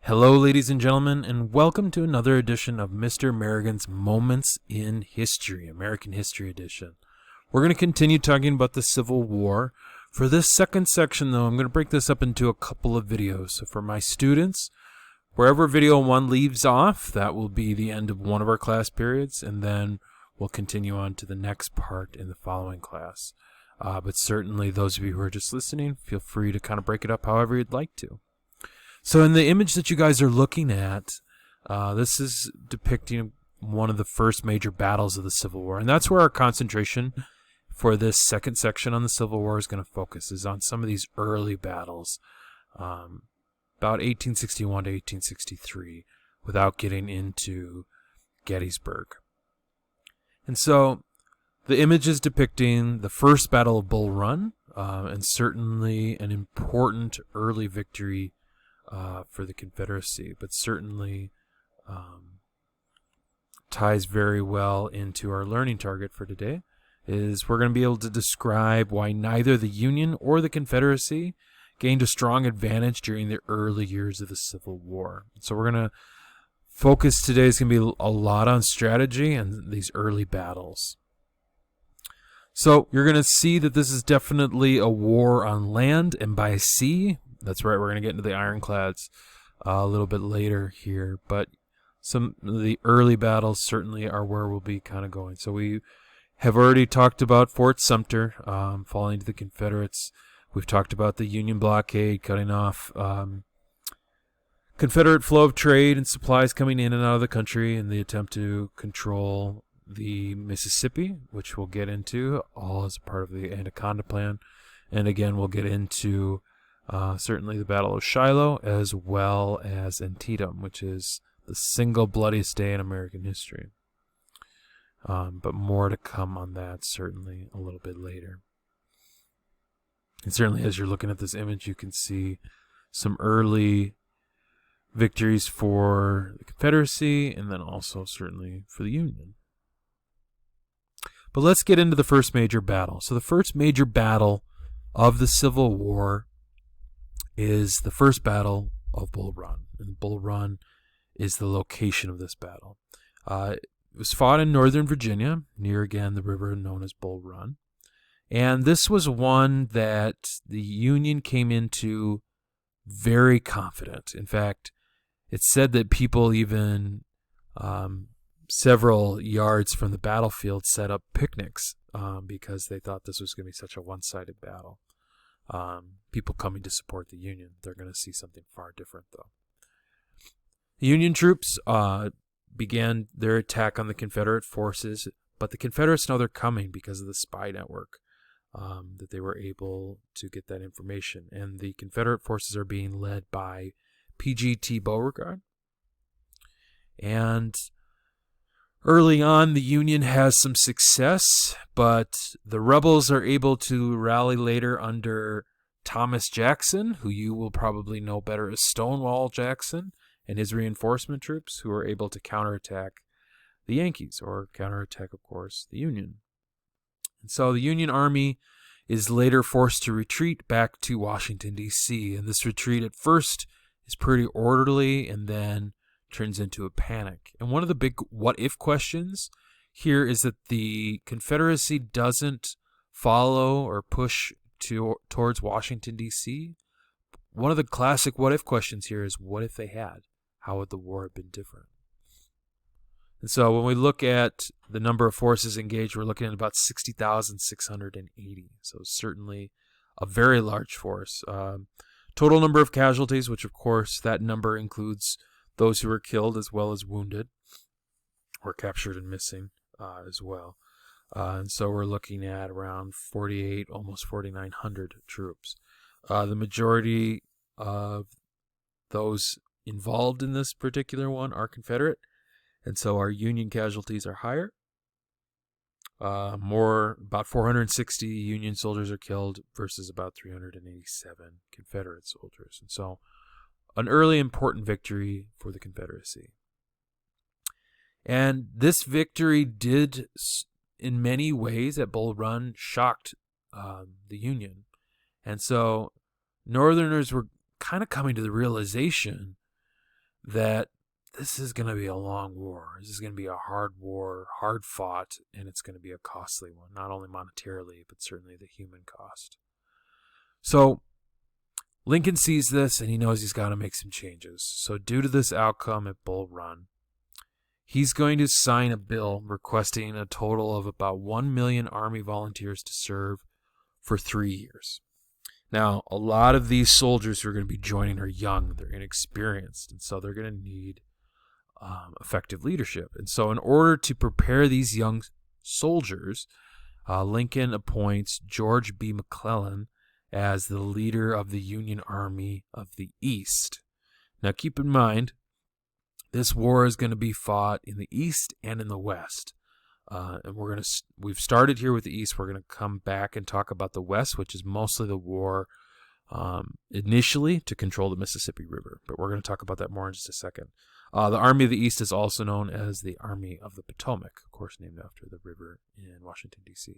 Hello, ladies and gentlemen, and welcome to another edition of Mr. American's Moments in History, American History Edition. We're going to continue talking about the Civil War. For this second section, though, I'm going to break this up into a couple of videos. So for my students, wherever video 1 leaves off, that will be the end of one of our class periods, and then we'll continue on to the next part in the following class. But certainly, those of you who are just listening, feel free to kind of break it up however you'd like to. So in the image that you guys are looking at, this is depicting one of the first major battles of the Civil War. And that's where our concentration for this second section on the Civil War is going to focus, is on some of these early battles, about 1861 to 1863, without getting into Gettysburg. And so the image is depicting the first Battle of Bull Run, and certainly an important early victory for the Confederacy, but certainly ties very well into our learning target for today, is we're going to be able to describe why neither the Union or the Confederacy gained a strong advantage during the early years of the Civil War. So we're going to focus today is going to be a lot on strategy and these early battles. So you're going to see that this is definitely a war on land and by sea. That's right, we're going to get into the Ironclads a little bit later here, but some of the early battles certainly are where we'll be kind of going. So we have already talked about Fort Sumter falling to the Confederates. We've talked about the Union blockade cutting off Confederate flow of trade and supplies coming in and out of the country in the attempt to control the Mississippi, which we'll get into, all as a part of the Anaconda Plan. And again, we'll get into certainly the Battle of Shiloh, as well as Antietam, which is the single bloodiest day in American history. But more to come on that, certainly, a little bit later. And certainly, as you're looking at this image, you can see some early victories for the Confederacy, and then also, certainly, for the Union. But let's get into the first major battle. So the first major battle of the Civil War is the first battle of Bull Run. And Bull Run is the location of this battle. It was fought in northern Virginia, near, again, the river known as Bull Run. And this was one that the Union came into very confident. In fact, it's said that people even several yards from the battlefield set up picnics because they thought this was going to be such a one-sided battle. People coming to support the Union. They're going to see something far different, though. The Union troops began their attack on the Confederate forces, but the Confederates know they're coming because of the spy network, that they were able to get that information. And the Confederate forces are being led by P.G.T. Beauregard. And early on, the Union has some success, but the rebels are able to rally later under Thomas Jackson, who you will probably know better as Stonewall Jackson, and his reinforcement troops, who are able to counterattack the Yankees, or counterattack, of course, the Union. And so the Union Army is later forced to retreat back to Washington, D.C., and this retreat at first is pretty orderly and then turns into a panic. And one of the big what-if questions here is that the Confederacy doesn't follow or push towards Washington, D.C. One of the classic what-if questions here is, what if they had? How would the war have been different? And so when we look at the number of forces engaged, we're looking at about 60,680. So certainly a very large force. Total number of casualties, which of course that number includes those who were killed as well as wounded, or captured and missing as well. And so we're looking at around 48, almost 4,900 troops. The majority of those involved in this particular one are Confederate, and so our Union casualties are higher. About 460 Union soldiers are killed versus about 387 Confederate soldiers. And so an early important victory for the Confederacy. And this victory did, in many ways, at Bull Run, shocked the Union. And so Northerners were kind of coming to the realization that this is going to be a long war. This is going to be a hard war, hard fought, and it's going to be a costly one, not only monetarily, but certainly the human cost. So Lincoln sees this, and he knows he's got to make some changes. So due to this outcome at Bull Run, he's going to sign a bill requesting a total of about 1 million Army volunteers to serve for 3 years. Now, a lot of these soldiers who are going to be joining are young, they're inexperienced, and so they're going to need effective leadership. And so in order to prepare these young soldiers, Lincoln appoints George B. McClellan as the leader of the Union Army of the East. Now keep in mind, this war is going to be fought in the East and in the West. And we've started here with the East. We're going to come back and talk about the West, which is mostly the war initially to control the Mississippi River. But we're going to talk about that more in just a second. The Army of the East is also known as the Army of the Potomac, of course named after the river in Washington, D.C.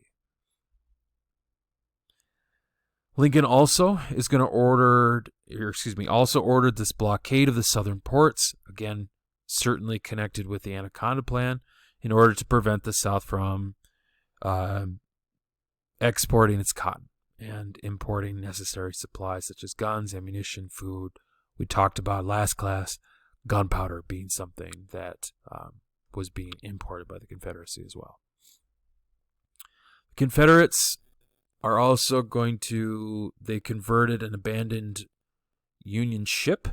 Lincoln also is going to ordered this blockade of the southern ports, again, certainly connected with the Anaconda Plan, in order to prevent the South from exporting its cotton and importing necessary supplies such as guns, ammunition, food. We talked about last class, gunpowder being something that was being imported by the Confederacy as well. The Confederates are also they converted an abandoned Union ship.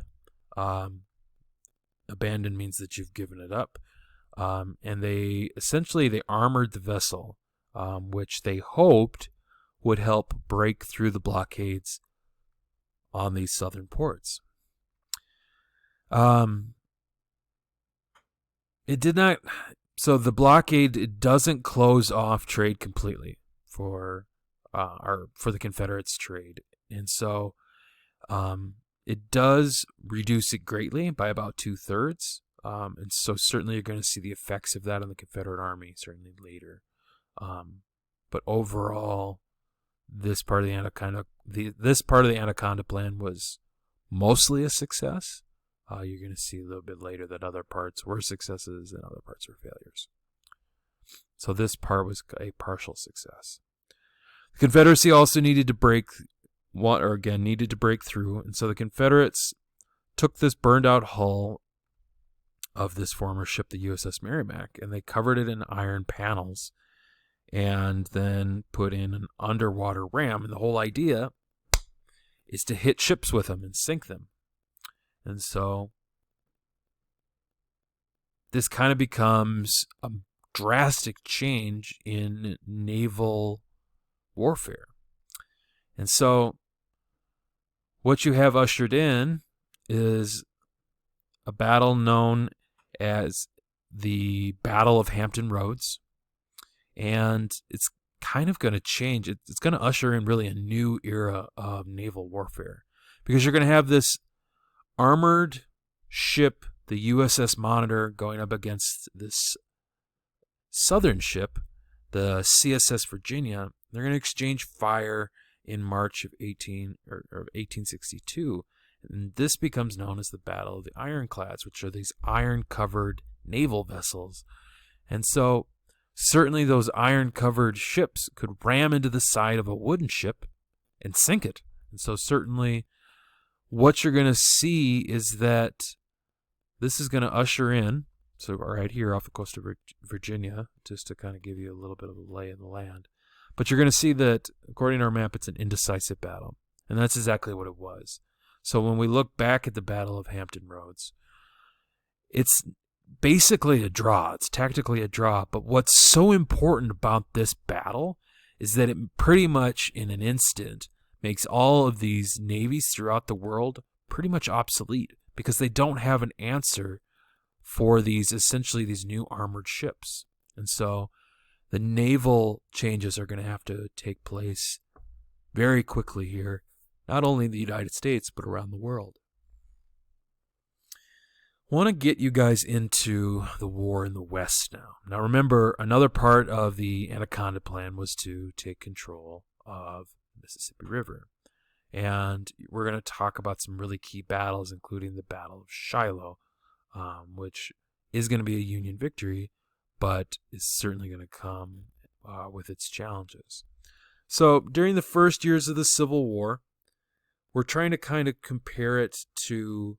Abandoned means that you've given it up. And they armored the vessel, which they hoped would help break through the blockades on these southern ports. It did not. So the blockade doesn't close off trade completely for the Confederates' trade, and so it does reduce it greatly by about 2/3. And so certainly you're going to see the effects of that on the Confederate Army certainly later. But overall, this part of the Anaconda Plan was mostly a success. You're going to see a little bit later that other parts were successes and other parts were failures. So this part was a partial success. The Confederacy also needed to break through, and so the Confederates took this burned out hull of this former ship, the USS Merrimack, and they covered it in iron panels and then put in an underwater ram. And the whole idea is to hit ships with them and sink them. And so this kind of becomes a drastic change in naval warfare. And so what you have ushered in is a battle known as the Battle of Hampton Roads. And it's kind of going to change. It's going to usher in really a new era of naval warfare, because you're going to have this armored ship, the USS Monitor, going up against this southern ship, the CSS Virginia. They're going to exchange fire in March of 1862. And this becomes known as the Battle of the Ironclads, which are these iron-covered naval vessels. And so certainly those iron-covered ships could ram into the side of a wooden ship and sink it. And so certainly what you're going to see is that this is going to usher in, so right here off the coast of Virginia, just to kind of give you a little bit of a lay of the land. But you're going to see that, according to our map, it's an indecisive battle. And that's exactly what it was. So when we look back at the Battle of Hampton Roads, it's basically a draw. It's tactically a draw. But what's so important about this battle is that it pretty much in an instant makes all of these navies throughout the world pretty much obsolete, because they don't have an answer for these new armored ships. And so the naval changes are going to have to take place very quickly here, not only in the United States, but around the world. I want to get you guys into the war in the West now. Now remember, another part of the Anaconda Plan was to take control of the Mississippi River. And we're going to talk about some really key battles, including the Battle of Shiloh, which is going to be a Union victory, but is certainly going to come with its challenges. So during the first years of the Civil War, we're trying to kind of compare it to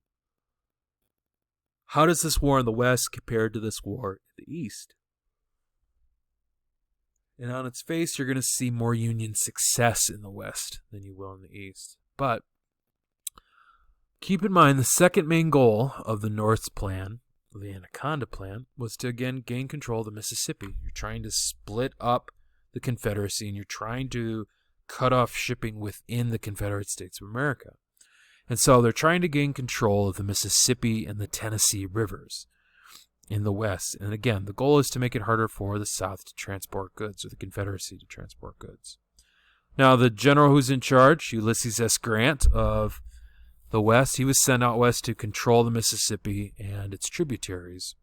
how does this war in the West compare to this war in the East? And on its face, you're going to see more Union success in the West than you will in the East. But keep in mind, the second main goal of the North's plan, the Anaconda Plan, was to again gain control of the Mississippi. You're trying to split up the Confederacy, and you're trying to cut off shipping within the Confederate States of America. And so they're trying to gain control of the Mississippi and the Tennessee rivers in the West. And again, the goal is to make it harder for the South to transport goods, or the Confederacy to transport goods. Now, the general who's in charge, Ulysses S. Grant of the West, he was sent out west to control the Mississippi and its tributaries.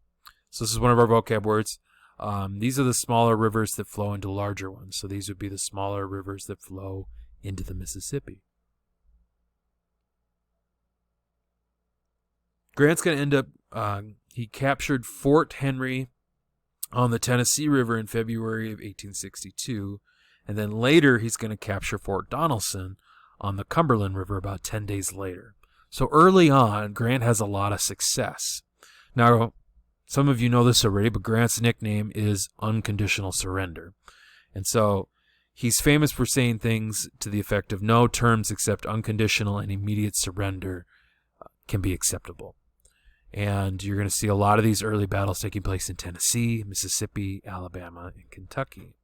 So this is one of our vocab words. These are the smaller rivers that flow into larger ones. So these would be the smaller rivers that flow into the Mississippi. Grant's going to end up, he captured Fort Henry on the Tennessee River in February of 1862. And then later he's going to capture Fort Donelson on the Cumberland River about 10 days later. So early on, Grant has a lot of success. Now, some of you know this already, but Grant's nickname is Unconditional Surrender. And so he's famous for saying things to the effect of no terms except unconditional and immediate surrender can be acceptable. And you're going to see a lot of these early battles taking place in Tennessee, Mississippi, Alabama, and Kentucky.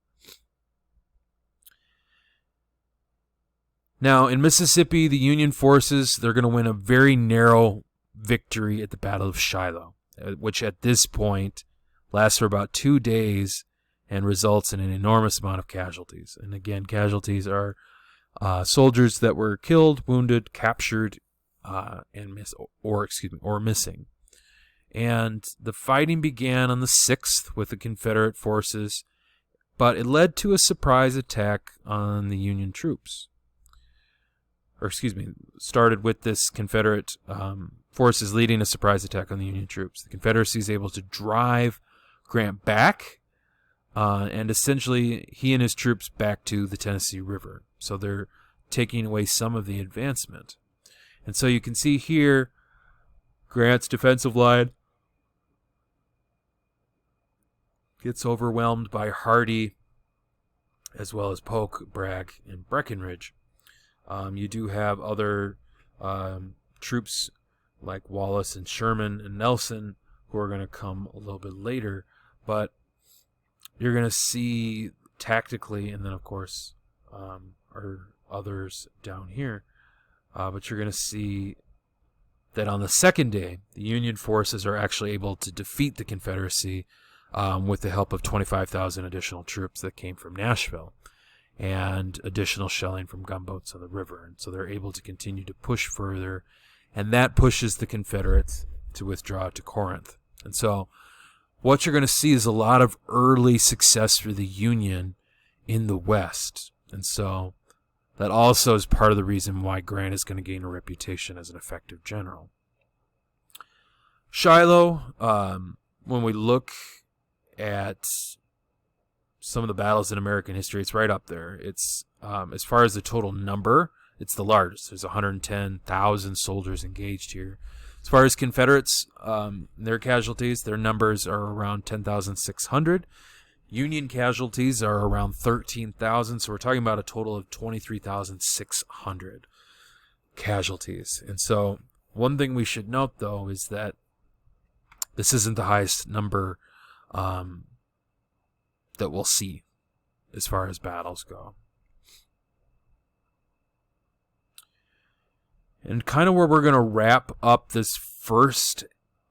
Now, in Mississippi, the Union forces, they're going to win a very narrow victory at the Battle of Shiloh, which at this point lasts for about 2 days and results in an enormous amount of casualties. And again, casualties are soldiers that were killed, wounded, captured, or missing. And the fighting began on the 6th with the Confederate forces, but it led to a surprise attack on the Union troops. Started with this Confederate forces leading a surprise attack on the Union troops. The Confederacy is able to drive Grant back, and essentially he and his troops back to the Tennessee River. So they're taking away some of the advancement. And so you can see here Grant's defensive line gets overwhelmed by Hardee, as well as Polk, Bragg, and Breckinridge. You do have other troops like Wallace and Sherman and Nelson who are going to come a little bit later, but you're going to see tactically, and then of course are others down here, but you're going to see that on the second day, the Union forces are actually able to defeat the Confederacy with the help of 25,000 additional troops that came from Nashville and additional shelling from gunboats on the river. And so they're able to continue to push further, and that pushes the Confederates to withdraw to Corinth. And so what you're going to see is a lot of early success for the Union in the West. And so that also is part of the reason why Grant is going to gain a reputation as an effective general. Shiloh, when we look at some of the battles in American history, it's right up there. It's as far as the total number, it's the largest. There's 110,000 soldiers engaged here. As far as Confederates, their casualties, their numbers are around 10,600. Union casualties are around 13,000. So we're talking about a total of 23,600 casualties. And so one thing we should note, though, is that this isn't the highest number that we'll see as far as battles go. And kind of where we're going to wrap up this first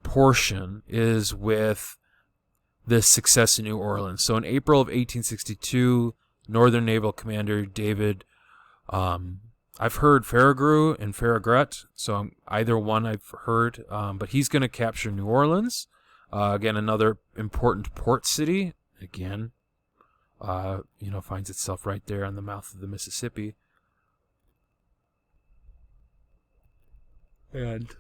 portion is with this success in New Orleans. So in April of 1862, Northern Naval Commander David, I've heard Farragut and Farragut, so either one I've heard, but he's going to capture New Orleans. Again, another important port city. Again, finds itself right there on the mouth of the Mississippi. And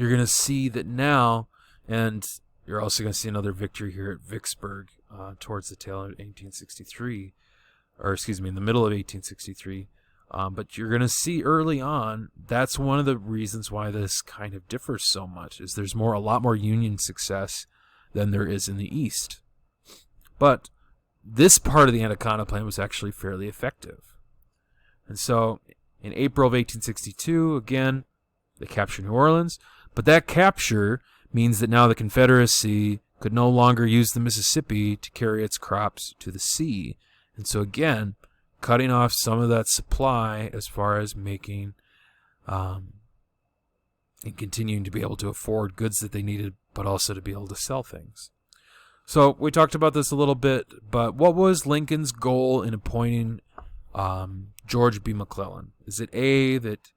you're going to see that now, and you're also going to see another victory here at Vicksburg towards the tail of 1863, or excuse me, in the middle of 1863. But you're going to see early on, that's one of the reasons why this kind of differs so much, is there's a lot more Union success than there is in the East. But this part of the Anaconda Plan was actually fairly effective. And so in April of 1862, again, they captured New Orleans. But that capture means that now the Confederacy could no longer use the Mississippi to carry its crops to the sea. And so again, cutting off some of that supply as far as making and continuing to be able to afford goods that they needed, but also to be able to sell things. So we talked about this a little bit, but what was Lincoln's goal in appointing George B. McClellan? Is it A, that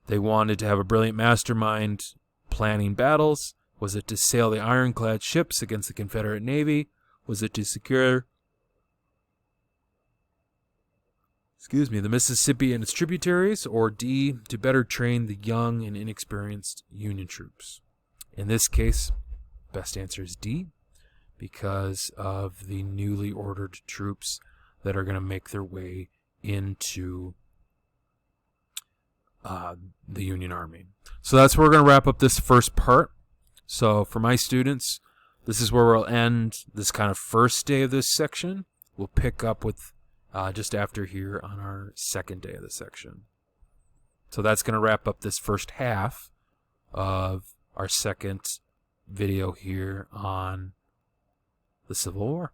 they wanted to have a brilliant mastermind planning battles? Was it to sail the ironclad ships against the Confederate Navy? Was it to secure the Mississippi and its tributaries? Or D, to better train the young and inexperienced Union troops? In this case, best answer is D, because of the newly ordered troops that are going to make their way into the Union Army. So that's where we're going to wrap up this first part. So for my students, this is where we'll end this kind of first day of this section. We'll pick up with just after here on our second day of the section. So that's going to wrap up this first half of our second video here on the Civil War.